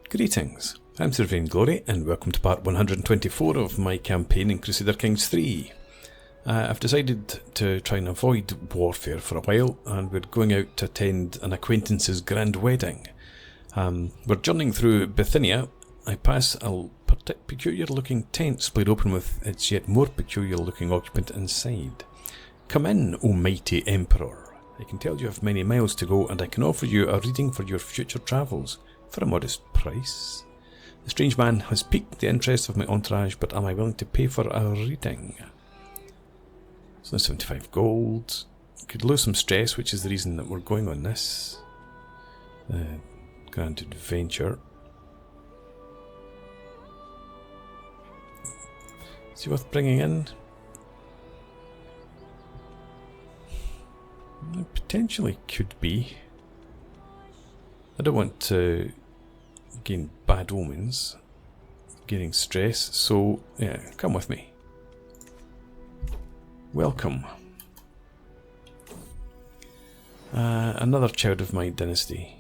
Greetings, I'm Sir Vainglory and welcome to part 124 of my campaign in Crusader Kings 3. I've decided to try and avoid warfare for a while and we're going out to attend an acquaintance's grand wedding. We're journeying through Bithynia. I pass a peculiar looking tent split open with its yet more peculiar looking occupant inside. Come in, O mighty Emperor. I can tell you have many miles to go and I can offer you a reading for your future travels. For a modest price. The strange man has piqued the interest of my entourage, but am I willing to pay for a reading? So that's 75 gold. Could lose some stress, which is the reason that we're going on this. Grand adventure. Is he worth bringing in? It potentially could be. I don't want to gain bad omens, gaining stress, so yeah, come with me. Welcome. Another child of my dynasty.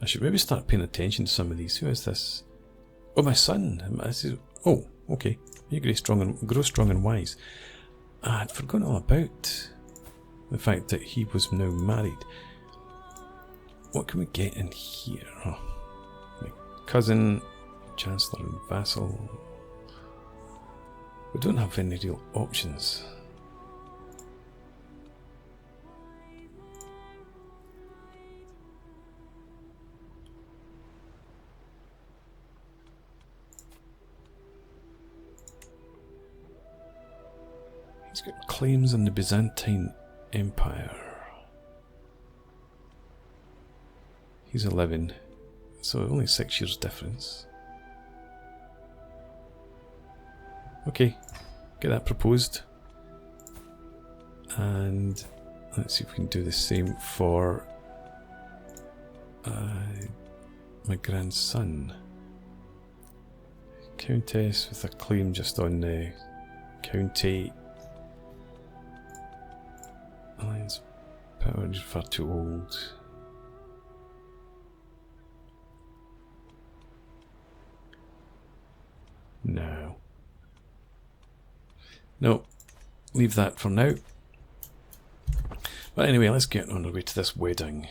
I should maybe start paying attention to some of these. Who is this? Oh, my son. Oh, okay. You grow strong and wise. I'd forgotten all about the fact that he was now married. What can we get in here? Oh, my cousin, Chancellor and Vassal. We don't have any real options. He's got claims on the Byzantine Empire. He's 11, so only 6 years difference. Okay, get that proposed. And let's see if we can do the same for my grandson. Countess with a claim just on the county. Alliance power is far too old. No, leave that for now. But anyway, let's get on our way to this wedding.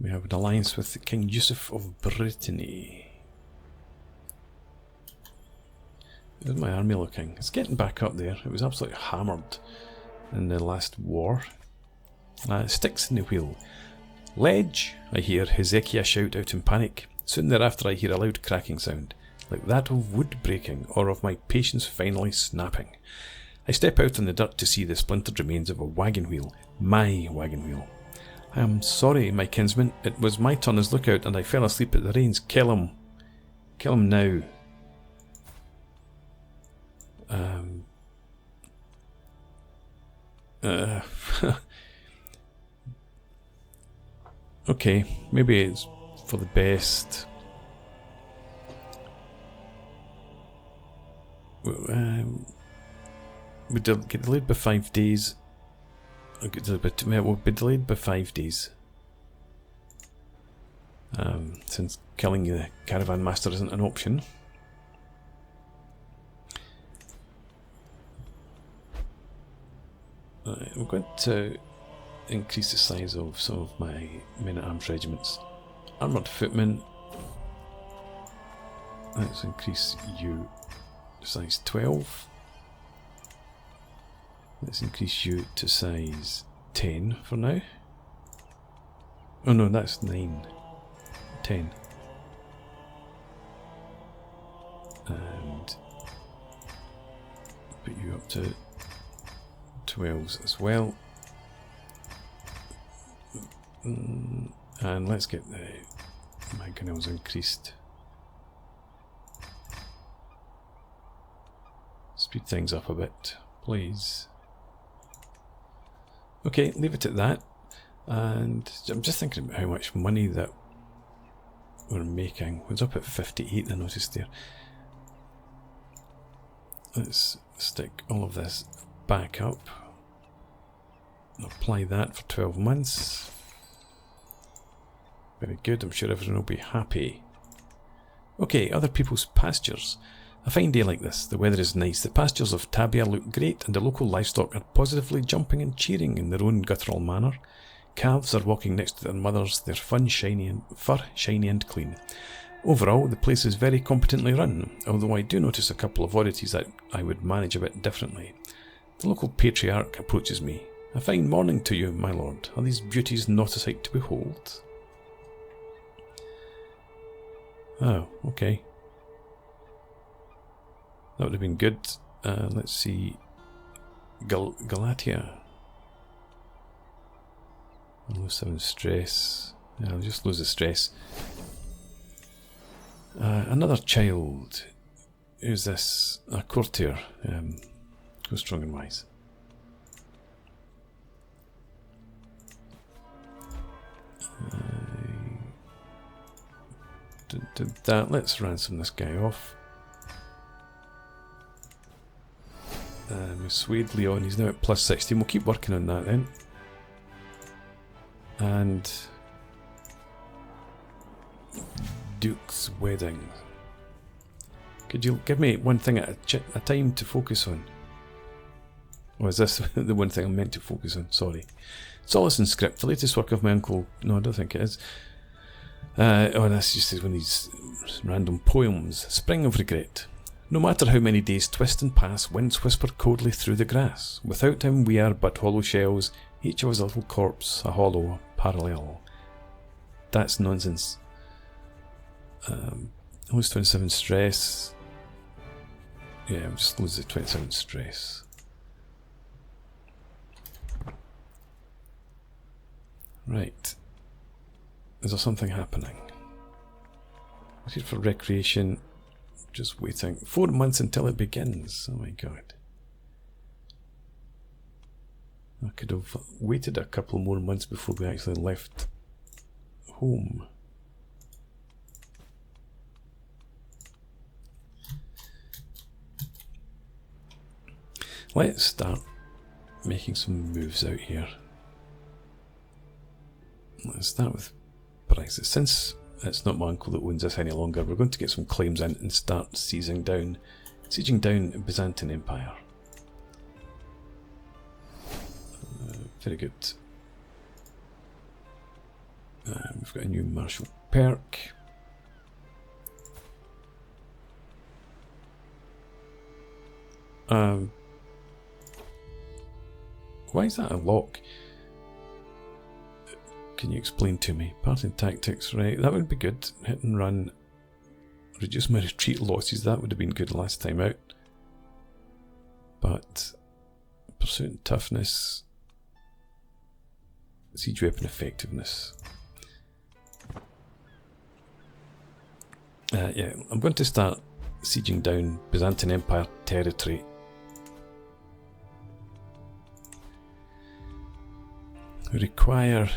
We have an alliance with King Yusuf of Brittany. How's my army looking? It's getting back up there. It was absolutely hammered in the last war. Sticks in the wheel. Ledge! I hear Hezekiah shout out in panic. Soon thereafter I hear a loud cracking sound, like that of wood breaking or of my patience finally snapping. I step out on the dirt to see the splintered remains of a wagon wheel. My wagon wheel. I am sorry, my kinsman. It was my turn as lookout and I fell asleep at the reins. Kill him. Kill him now. Okay, maybe it's for the best. We get delayed by 5 days. We'll be delayed by 5 days. Since killing the caravan master isn't an option. We're going to increase the size of some of my men-at-arms regiments. Armoured footmen. Let's increase you to size 12. Let's increase you to size 10 for now. Oh no, that's 9. 10. And put you up to 12s as well. And let's get the mangonels increased. Speed things up a bit, please. Okay, leave it at that. And I'm just thinking about how much money that we're making. It's up at 58, I noticed there. Let's stick all of this back up. Apply that for 12 months. Very good, I'm sure everyone will be happy. Okay, other people's pastures. A fine day like this, the weather is nice, the pastures of Tabia look great, and the local livestock are positively jumping and cheering in their own guttural manner. Calves are walking next to their mothers, their fur shiny and clean. Overall, the place is very competently run, although I do notice a couple of oddities that I would manage a bit differently. The local patriarch approaches me. A fine morning to you, my lord. Are these beauties not a sight to behold? Oh, okay. That would have been good. Let's see. Galatia. I'll lose 7 stress. Yeah, I'll just lose the stress. Another child. Who's this? A courtier. Go strong and wise. Did that. Let's ransom this guy off. We swayed Leon, he's now at plus 16. We'll keep working on that then. And Duke's wedding. Could you give me one thing at a time to focus on? Or is this the one thing I'm meant to focus on? Sorry. Solace and Script, the latest work of my uncle. No, I don't think it is. Oh, that's just one of these random poems. Spring of Regret. No matter how many days twist and pass, winds whisper coldly through the grass. Without him we are but hollow shells, each of us a little corpse, a hollow parallel. That's nonsense. Lose 27 stress. Yeah, I'll just lose the 27 stress. Right. Is there something happening? I'm here for recreation. Just waiting. 4 months until it begins. Oh my god. I could have waited a couple more months before we actually left home. Let's start making some moves out here. Let's start with prices. Since it's not my uncle that owns this any longer, we're going to get some claims in and start sieging down Byzantine Empire. Very good. We've got a new martial perk. Why is that a lock? Can you explain to me? Party tactics, right? That would be good. Hit and run. Reduce my retreat losses. That would have been good last time out. But pursuit and toughness. Siege weapon effectiveness. Yeah, I'm going to start sieging down Byzantine Empire territory. We require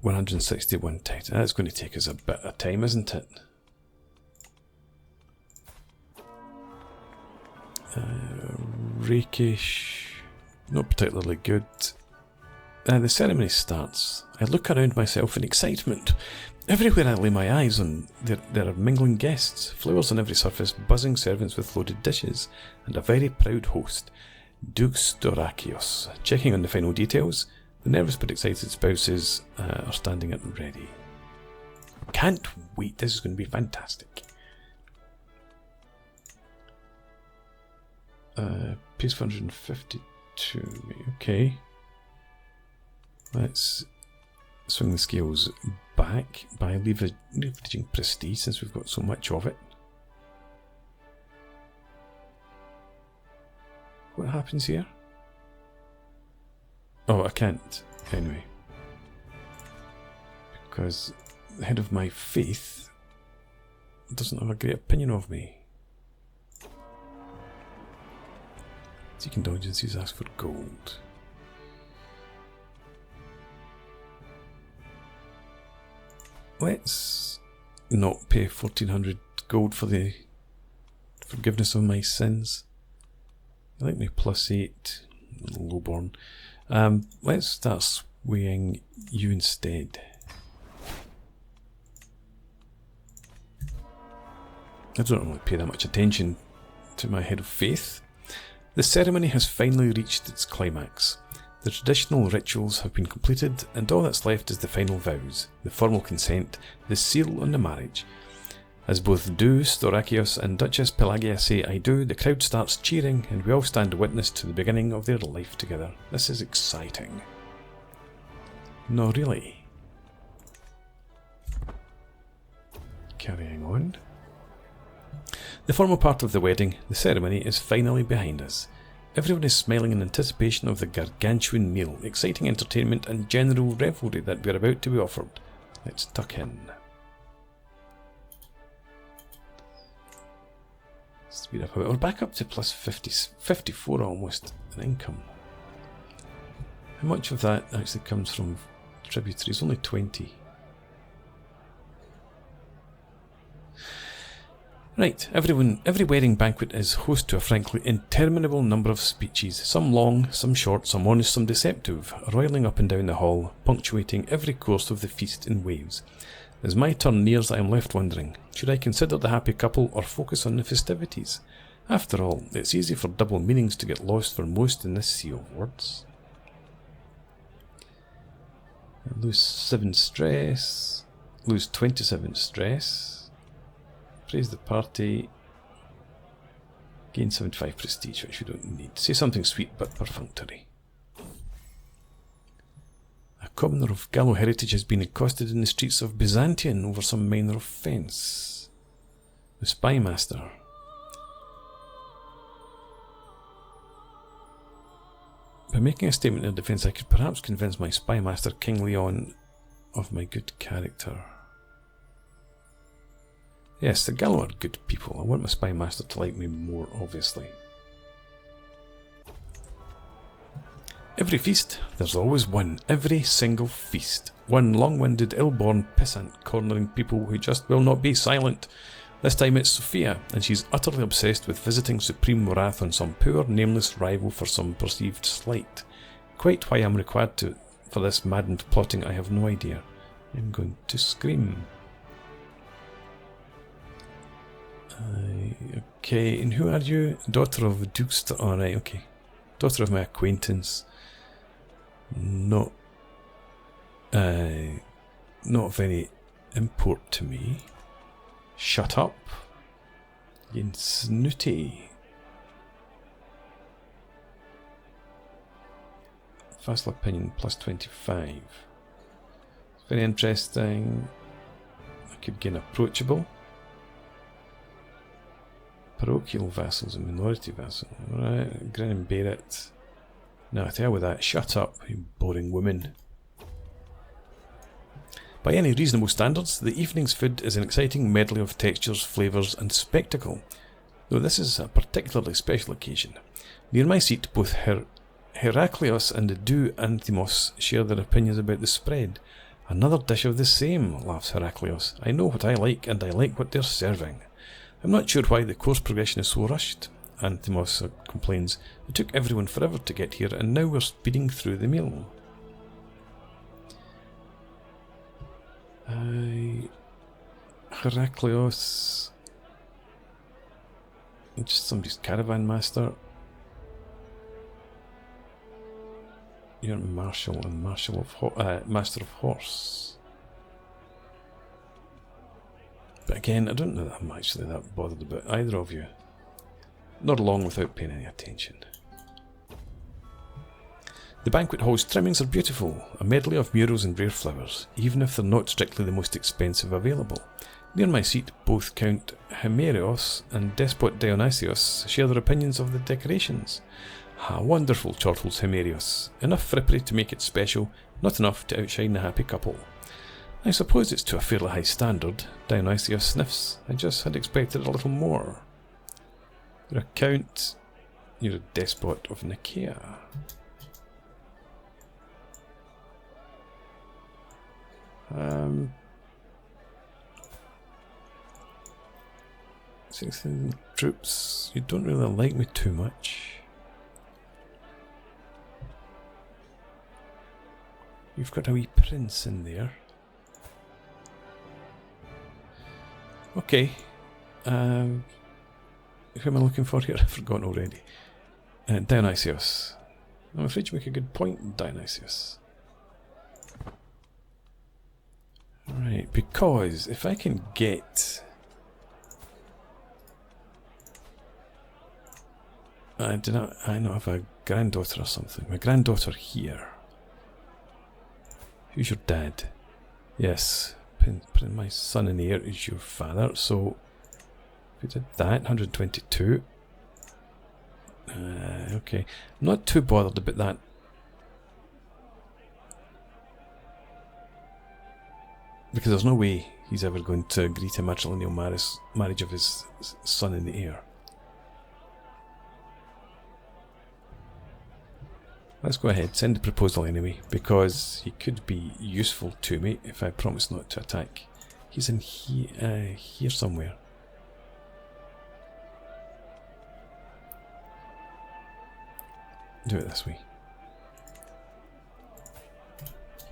161 tight. That's going to take us a bit of time, isn't it? Rakish, not particularly good. The ceremony starts. I look around myself in excitement. Everywhere I lay my eyes on, there are mingling guests, flowers on every surface, buzzing servants with loaded dishes, and a very proud host, Duke Storakios. Checking on the final details, the nervous but excited spouses are standing at ready. Can't wait, this is going to be fantastic. Pace 452, okay. Let's swing the scales back by leveraging prestige since we've got so much of it. What happens here? Oh, I can't. Anyway. Because the head of my faith doesn't have a great opinion of me. Seeking indulgences, ask for gold. Let's not pay 1400 gold for the forgiveness of my sins. I like my +8, lowborn. Let's start weighing you instead. I don't really pay that much attention to my head of faith. The ceremony has finally reached its climax. The traditional rituals have been completed, and all that's left is the final vows, the formal consent, the seal on the marriage. As both Do Storakios and Duchess Pelagia say I do, the crowd starts cheering, and we all stand witness to the beginning of their life together. This is exciting. No, really. Carrying on. The formal part of the wedding, the ceremony, is finally behind us. Everyone is smiling in anticipation of the gargantuan meal, exciting entertainment and general revelry that we are about to be offered. Let's tuck in. Speed up a bit. We're back up to plus 54 almost in income. How much of that actually comes from tributaries? Only 20. Right, every wedding banquet is host to a frankly interminable number of speeches, some long, some short, some honest, some deceptive, roiling up and down the hall, punctuating every course of the feast in waves. As my turn nears, I am left wondering, should I consider the happy couple or focus on the festivities? After all, it's easy for double meanings to get lost for most in this sea of words. I lose 7 stress, lose 27 stress. Praise the party. Gain 75 prestige, which we don't need. Say something sweet but perfunctory. A commoner of Gallo heritage has been accosted in the streets of Byzantium over some minor offence. The spy master. By making a statement in defence, I could perhaps convince my spy master King Leon of my good character. Yes, the Gallo are good people. I want my spy master to like me more, obviously. Every feast, there's always one. Every single feast. One long-winded, ill-born pissant cornering people who just will not be silent. This time it's Sophia, and she's utterly obsessed with visiting supreme wrath on some poor, nameless rival for some perceived slight. Quite why I'm required for this maddened plotting, I have no idea. I'm going to scream. Okay, and who are you? Daughter of Dukes. Alright, okay. Daughter of my acquaintance. Not of any import to me. Shut up. You snooty. Facile opinion plus 25. Very interesting. I could gain approachable. Parochial vassals and minority vassals. Alright, grin and bear it. No, I tell you with that. Shut up, you boring woman. By any reasonable standards, the evening's food is an exciting medley of textures, flavours and spectacle. Though this is a particularly special occasion. Near my seat, both Heraklios and the Do Anthimos share their opinions about the spread. Another dish of the same, laughs Heraklios. I know what I like, and I like what they're serving. I'm not sure why the course progression is so rushed, Anthimos complains. It took everyone forever to get here, and now we're speeding through the meal. Heraklios... just somebody's caravan master. You're Marshal and Marshal of Master of Horse. But again, I don't know that I'm actually that bothered about either of you. Not long without paying any attention. The banquet hall's trimmings are beautiful, a medley of murals and rare flowers, even if they're not strictly the most expensive available. Near my seat, both Count Himerios and Despot Dionysios share their opinions of the decorations. Ah, wonderful, chortles Himerios. Enough frippery to make it special, not enough to outshine the happy couple. I suppose it's to a fairly high standard, Dionysius sniffs. I just had expected a little more. You're a count. You're a despot of Nicaea. $16 troops. You don't really like me too much. We've got a wee prince in there. Okay. Who am I looking for here? I've forgotten already. Dionysius. I'm afraid you make a good point, Dionysius. Right, because if I can get... I don't have a granddaughter or something. My granddaughter here. Who's your dad? Yes, my son and heir is your father. So if we did that, 122. Okay, I'm not too bothered about that. Because there's no way he's ever going to agree to matrilineal marriage of his son and heir. Let's go ahead, send the proposal anyway, because he could be useful to me if I promise not to attack. He's in here somewhere. Do it this way.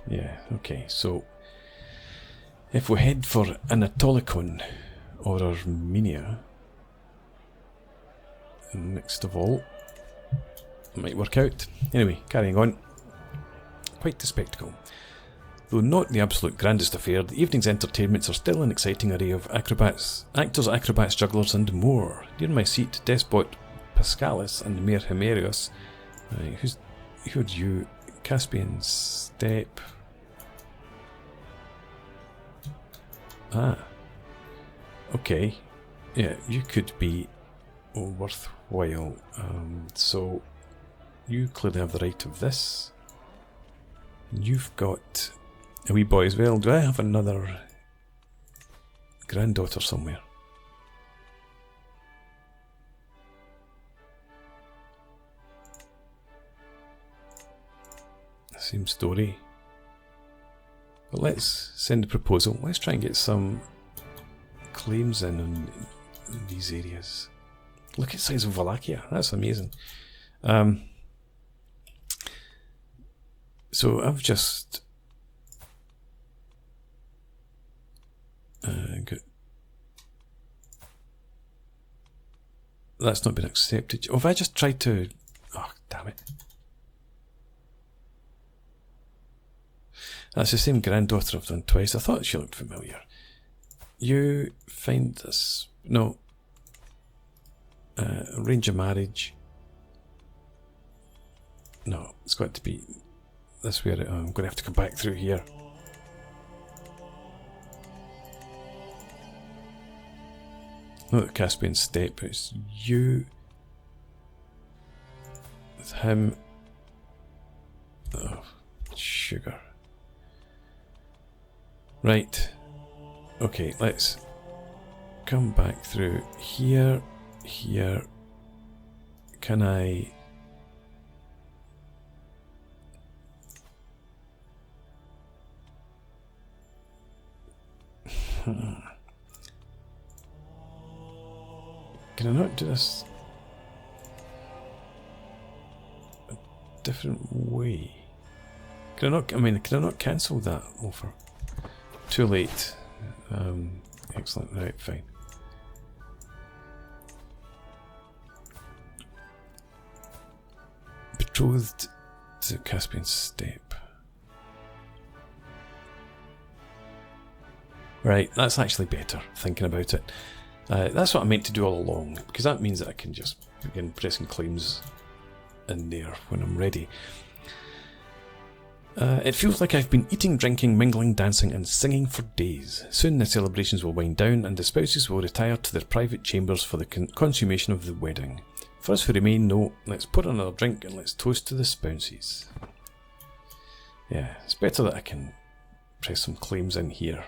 Yeah, okay, so if we head for Anatolikon or Armenia, next of all, might work out. Anyway, carrying on. Quite the spectacle. Though not the absolute grandest affair, the evening's entertainments are still an exciting array of acrobats, actors, acrobats, jugglers, and more. Near my seat, Despot Pascalis and Mayor Himerius. Who are you? Caspian Steppe. Ah. Okay. Yeah, you could be worthwhile. So you clearly have the right of this. You've got a wee boy as well. Do I have another granddaughter somewhere? Same story. But let's send a proposal. Let's try and get some claims in these areas. Look at the size of Wallachia. That's amazing. So I've just got... That's not been accepted. Oh, have I just tried to... Oh, damn it. That's the same granddaughter I've done twice. I thought she looked familiar. You find this... No. Arrange a marriage. No, it's got to be... That's where I'm going to have to come back through here. Not the Caspian Steppe, it's you. With him. Oh, sugar. Right. Okay, let's come back through here, here. Can I... Can I not do this a different way? Can I not, can I not cancel that offer? Too late. Excellent, right, fine. Betrothed to Caspian Steppe. Right, that's actually better, thinking about it. That's what I meant to do all along, because that means that I can just begin pressing claims in there when I'm ready. It feels like I've been eating, drinking, mingling, dancing and singing for days. Soon the celebrations will wind down and the spouses will retire to their private chambers for the consummation of the wedding. For us who remain, no, let's pour another drink and let's toast to the spouses. Yeah, it's better that I can press some claims in here.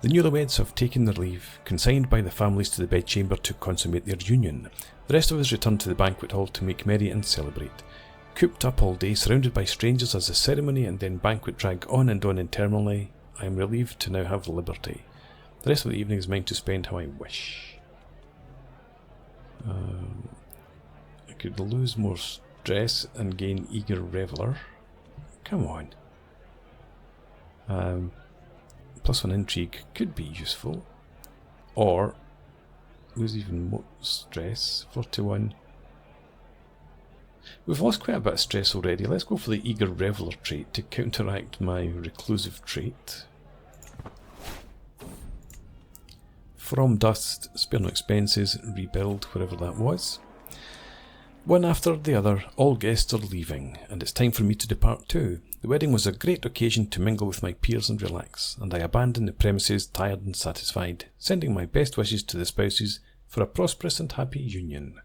The newlyweds have taken their leave, consigned by the families to the bedchamber to consummate their union. The rest of us return to the banquet hall to make merry and celebrate. Cooped up all day, surrounded by strangers as the ceremony and then banquet drag on and on interminably, I am relieved to now have liberty. The rest of the evening is mine to spend how I wish. I could lose more stress and gain eager reveler. Come on. +1 intrigue could be useful. Or lose even more stress. 41. We've lost quite a bit of stress already. Let's go for the eager reveler trait to counteract my reclusive trait. From dust, spare no expenses, rebuild wherever that was. One after the other, all guests are leaving, and it's time for me to depart too. The wedding was a great occasion to mingle with my peers and relax, and I abandon the premises tired and satisfied, sending my best wishes to the spouses for a prosperous and happy union.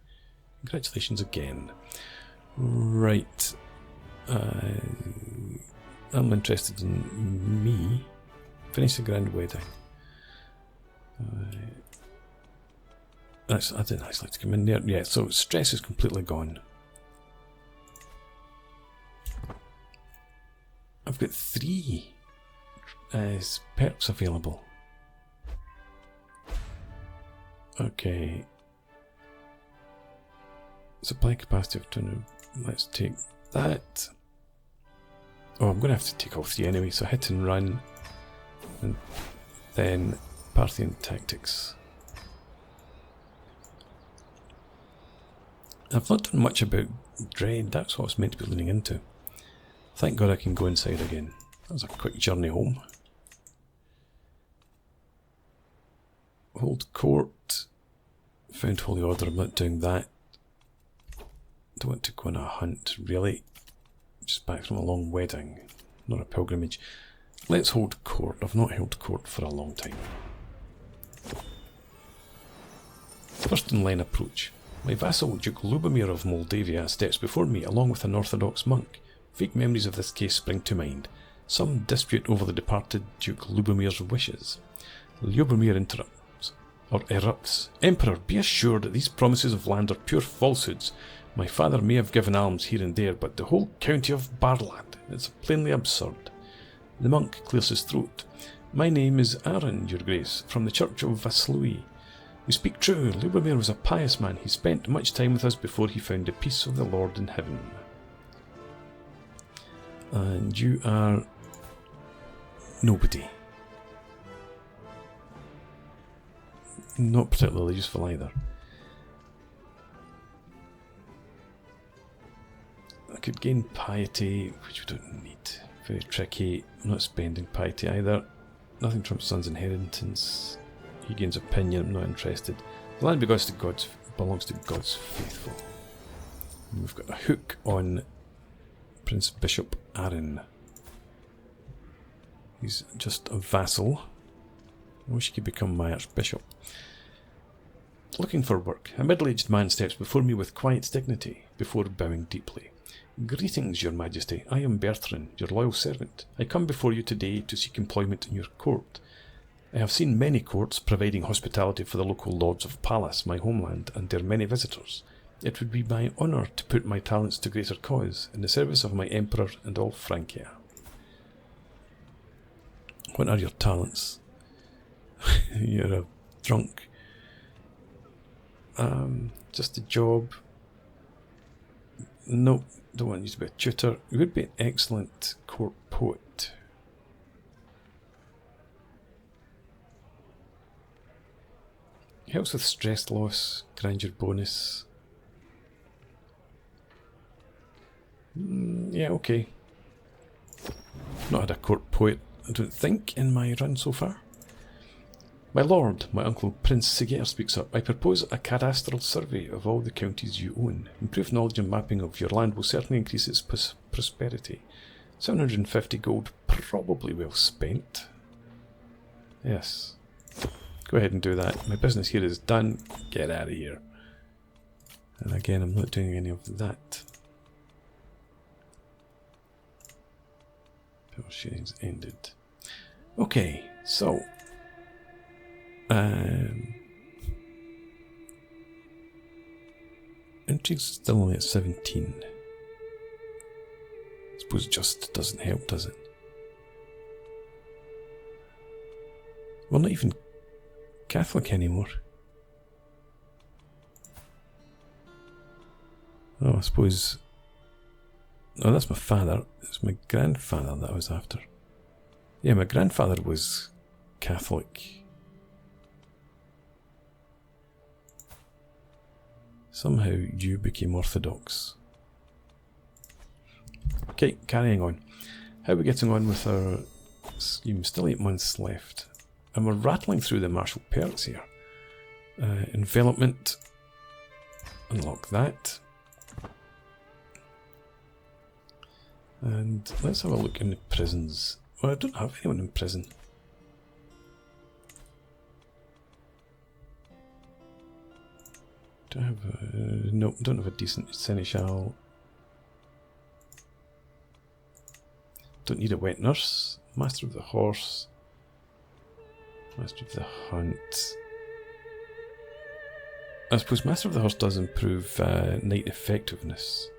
Congratulations again. Right. I'm interested in me. Finish the grand wedding. I didn't actually like to come in there. Yeah, so stress is completely gone. I've got 3 perks available. Okay. Supply capacity of 200. Let's take that. Oh, I'm going to have to take all 3 anyway, so hit and run. And then Parthian tactics. I've not done much about dread. That's what I was meant to be leaning into. Thank God I can go inside again. That was a quick journey home. Hold court. Found Holy Order. I'm not doing that. Don't want to go on a hunt, really. Just back from a long wedding. Not a pilgrimage. Let's hold court. I've not held court for a long time. First in line approach. My vassal, Duke Lubomir of Moldavia, steps before me along with an Orthodox monk. Vague memories of this case spring to mind. Some dispute over the departed Duke Lubomir's wishes. Lubomir erupts. Emperor, be assured that these promises of land are pure falsehoods. My father may have given alms here and there, but the whole county of Barland is plainly absurd. The monk clears his throat. My name is Aaron, your grace, from the church of Vaslui. You speak true. Lubomir was a pious man. He spent much time with us before he found the peace of the Lord in heaven. And you are nobody. Not particularly useful either. I could gain piety, which we don't need. Very tricky. I'm not spending piety either. Nothing trumps son's inheritance. He gains opinion. I'm not interested. The land belongs to God's faithful. And we've got a hook on Prince Bishop Aaron. He's just a vassal. I wish he could become my archbishop. Looking for work. A middle-aged man steps before me with quiet dignity, before bowing deeply. Greetings, your majesty. I am Bertrand, your loyal servant. I come before you today to seek employment in your court. I have seen many courts providing hospitality for the local lords of Pallas, my homeland, and their many visitors. It would be my honour to put my talents to greater cause, in the service of my emperor and all Francia. What are your talents? You're a drunk. Just a job. Nope, don't want you to be a tutor. You would be an excellent court poet. Helps with stress loss, grandeur bonus. Yeah, okay. Not had a court poet, I don't think, in my run so far. My lord, my uncle Prince Sigair speaks up. I propose a cadastral survey of all the counties you own. Improved knowledge and mapping of your land will certainly increase its prosperity. 750 gold, probably well spent. Yes. Go ahead and do that. My business here is done. Get out of here. And again, I'm not doing any of that. Negotiations ended. Okay, so intrigue's still only at 17. I suppose just doesn't help, does it? We're not even Catholic anymore. Oh, I suppose Oh, that's my father. It's my grandfather that I was after. Yeah, my grandfather was Catholic. Somehow you became Orthodox. Okay, carrying on. How are we getting on with our scheme? Still 8 months left. And we're rattling through the martial perks here. Envelopment. Unlock that. And let's have a look in the prisons. Well, I don't have anyone in prison. Do I have a... no, don't have a decent seneschal. Don't need a wet nurse. Master of the horse. Master of the hunt. I suppose Master of the horse does improve knight effectiveness.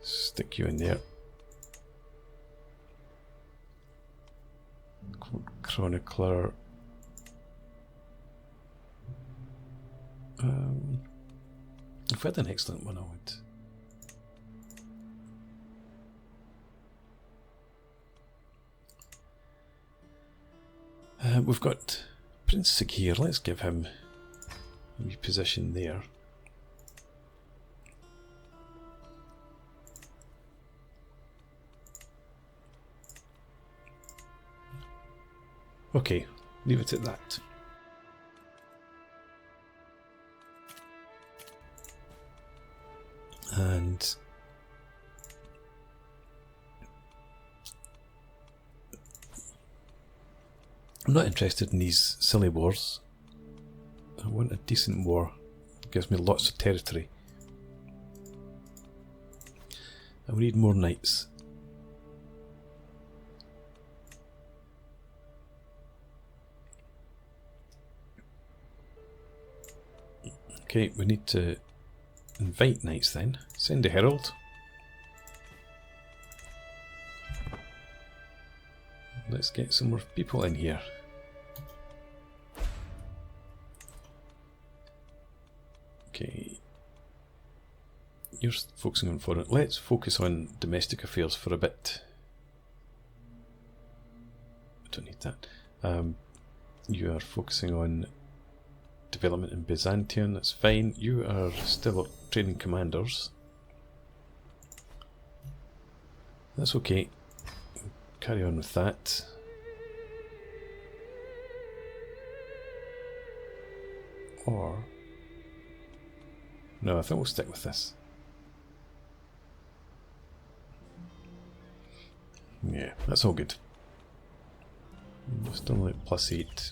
Stick you in there. Chronicler. If we had an excellent one, I would. We've got Prince Sigir. Let's give him a wee position there. Okay, leave it at that. And I'm not interested in these silly wars. I want a decent war. It gives me lots of territory. And we need more knights. Okay, we need to invite knights then. Send a herald. Let's get some more people in here. Okay. You're focusing on foreign. Let's focus on domestic affairs for a bit. I don't need that. You are focusing on development in Byzantium, that's fine. You are still training commanders. That's okay. Carry on with that. Or... no, I think we'll stick with this. Yeah, that's all good. We're still at +8.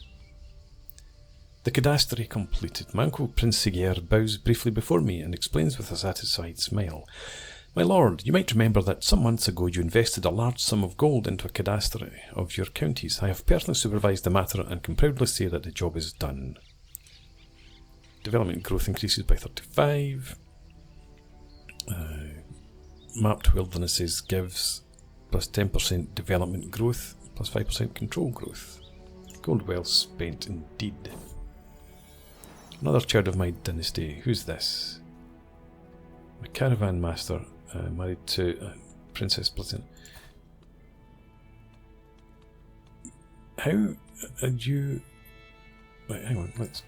The cadastery completed. My uncle Prince Sigir bows briefly before me and explains with a satisfied smile. My lord, you might remember that some months ago you invested a large sum of gold into a cadastery of your counties. I have personally supervised the matter and can proudly say that the job is done. Development growth increases by 35. Mapped wildernesses gives plus 10% development growth, plus 5% control growth. Gold well spent indeed. Another child of my dynasty. Who's this? My caravan master, married to Princess Blitzen. How are you... wait, hang on, let's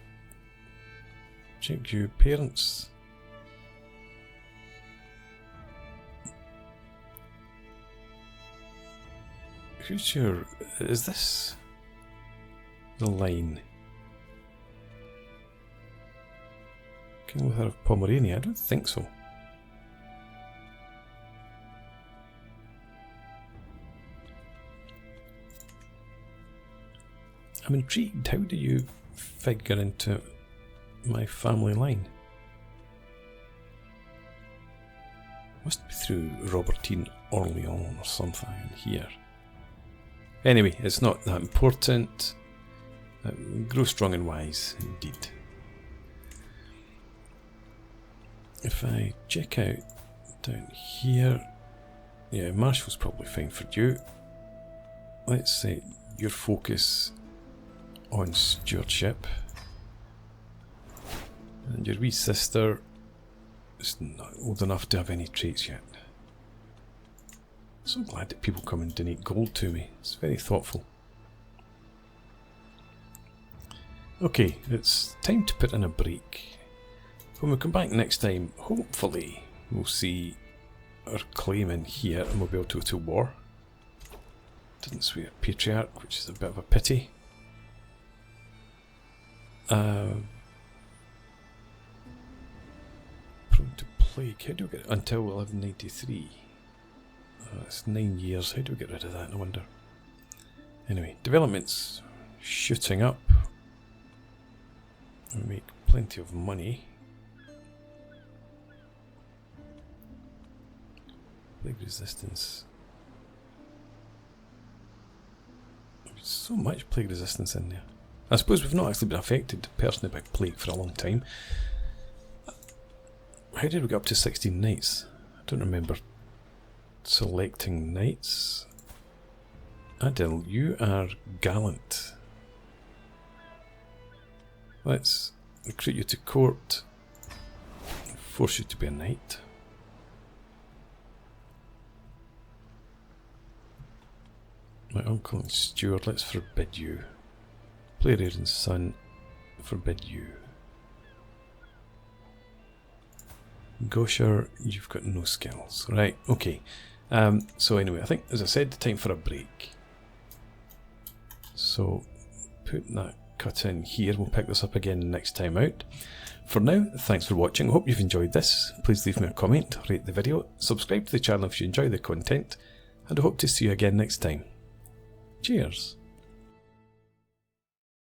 check your parents. Who's your... is this the line? King with her of Pomerania? I don't think so. I'm intrigued. How do you figure into my family line? Must be through Robertine Orleans or something in here. Anyway, it's not that important. Grow strong and wise, indeed. If I check out down here, yeah, Marshall's probably fine for you. Let's say your focus on stewardship. And your wee sister, It's not old enough to have any traits yet. So glad that people come and donate gold to me. It's very thoughtful. Okay, it's time to put in a break. When we come back next time, hopefully we'll see our claim in here and we'll be able to go to war. Didn't swear Patriarch, which is a bit of a pity. Prone to plague. How do we get until 1193? It's 9 years. How do we get rid of that? No wonder. Anyway, development's shooting up. We make plenty of money. Plague resistance. There's so much plague resistance in there. I suppose we've not actually been affected personally by plague for a long time. How did we get up to 16 knights? I don't remember selecting knights. Adil, you are gallant. Let's recruit you to court and force you to be a knight. My uncle and steward, let's forbid you. Player and son, forbid you. Gosher, you've got no skills. Right, okay. So anyway, I think, as I said, time for a break. So, put that cut in here. We'll pick this up again next time out. For now, thanks for watching. I hope you've enjoyed this. Please leave me a comment, rate the video, subscribe to the channel if you enjoy the content, and I hope to see you again next time. Cheers!